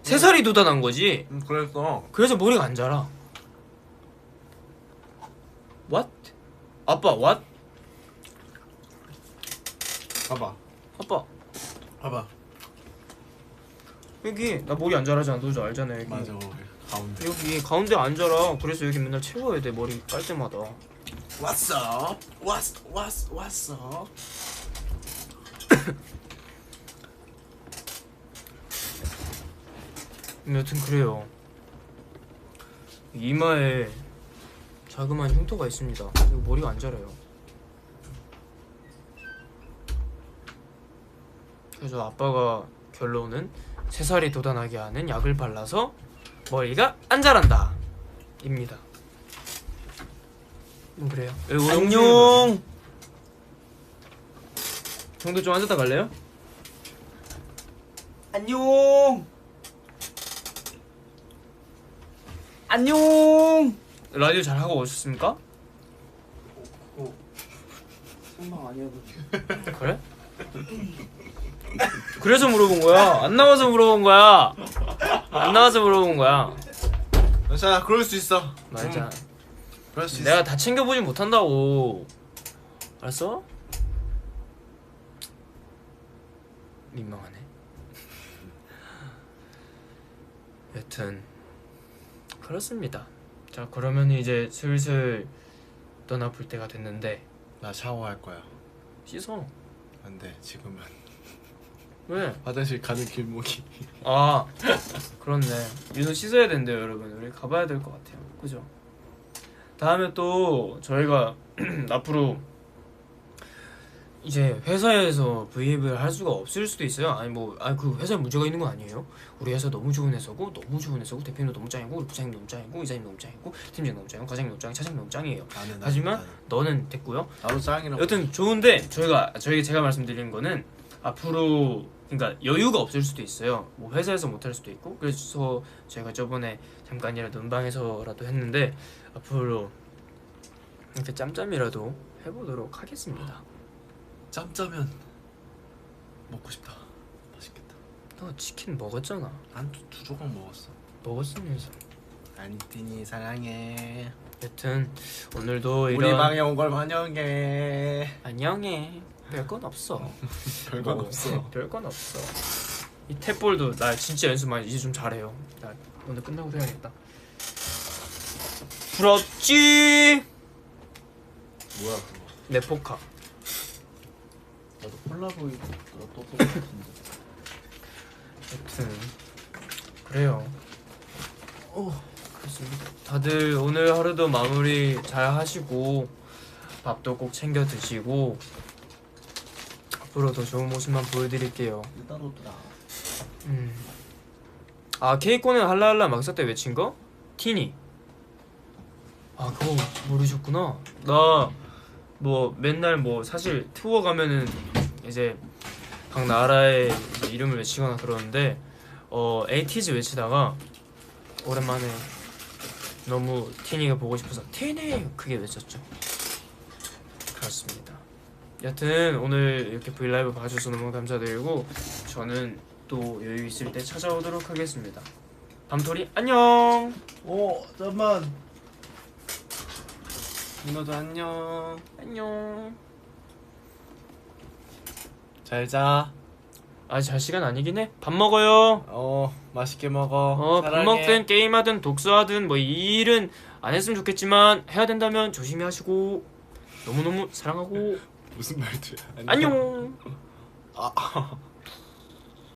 새살이 돋아난 거지. 그랬어. 그래서 머리가 안 자라. What? 아빠 what? 봐봐. 아빠 봐봐. 여기 나 머리 안 자라잖아. 너 알잖아. 여기. 맞아. 가운데. 여기 가운데 안 자라. 그래서 여기 맨날 채워야 돼. 머리 깔 때마다. 왔어. 왔어. 여튼 그래요. 이마에 자그마한 흉터가 있습니다. 그리고 머리가 안 자라요. 그래서 아빠가 결론은 새살이 돋아나게 하는 약을 발라서 머리가 안 자란다 입니다. 그래요. 안녕. 형도 좀 앉았다 갈래요? 안녕. 안녕. 라디오 잘 하고 오셨습니까? 생방 아니어도 그래? 그래서 물어본 거야. 안 나와서 물어본 거야. 안 나와서 물어본 거야. 자, 그럴 수 있어. 맞아. 그럴 수 내가 다 챙겨보진 못한다고. 알았어? 민망하네. 여튼 그렇습니다. 자 그러면 이제 슬슬 떠나볼 때가 됐는데 나 샤워할 거야. 씻어. 안돼 지금은. 왜? 화장실 가는 길목이. 아 그렇네. 윤호 씻어야 된대요 여러분. 우리 가봐야 될 것 같아요. 그죠? 다음에 또 저희가 앞으로 이제 회사에서 브이앱을 할 수가 없을 수도 있어요. 그 회사에 문제가 있는 건 아니에요. 우리 회사 너무 좋은 회사고 대표님 너무 짱이고 우리 부장님 너무 짱이고 이사님 너무 짱이고 팀장 너무 짱이고 과장님 너무 짱이고 차장님 너무 짱이에요. 하지만 너는 됐고요. 나도 짱이라고. 여튼 좋은데 제가 말씀드리는 거는 앞으로 그러니까 여유가 없을 수도 있어요. 뭐 회사에서 못할 수도 있고. 그래서 제가 저번에 잠깐이라도 음방에서라도 했는데 앞으로 이렇게 짬짬이라도 해보도록 하겠습니다. 짬짜면 먹고 싶다. 맛있겠다. 너 치킨 먹었잖아. 난 두 조각 먹었어. 먹었으면서 안티니 사랑해. 여튼 오늘도 우리 이런 방에 온 걸 환영해. 안녕해. 별건 없어. 별건 뭐, 없어. 별건 없어. 이 탭볼도 나 진짜 연습 많이 이제 좀 잘해요. 나 오늘 끝나고 해야겠다. 부럽지? 뭐야 그거? 내 포카. 나도 폴라보이드 또 같은데. 여튼 그래요. 그렇습니다. 다들 오늘 하루도 마무리 잘 하시고 밥도 꼭 챙겨 드시고 앞으로 더 좋은 모습만 보여드릴게요. 일단 오더라. 아 케이콘은 할라할라 막사 때 외친 거? 티니. 아 그거 모르셨구나. 나 뭐 맨날 뭐 사실 투어 가면은 이제 각 나라의 이제 이름을 외치거나 그러는데 에이티즈 외치다가 오랜만에 너무 티니가 보고 싶어서 티니 크게 외쳤죠. 그렇습니다. 여튼 오늘 이렇게 브이라이브 봐주셔서 너무 감사드리고 저는 또 여유 있을 때 찾아오도록 하겠습니다. 밤토리 안녕. 잠만. 민호도 안녕. 안녕. 잘 자. 아직 잘 시간 아니긴 해. 밥 먹어요. 맛있게 먹어. 밥 사랑해. 먹든 게임하든 독서하든 뭐 이 일은 안 했으면 좋겠지만 해야 된다면 조심히 하시고 너무너무 사랑하고 무슨 말투야? 안녕. 아.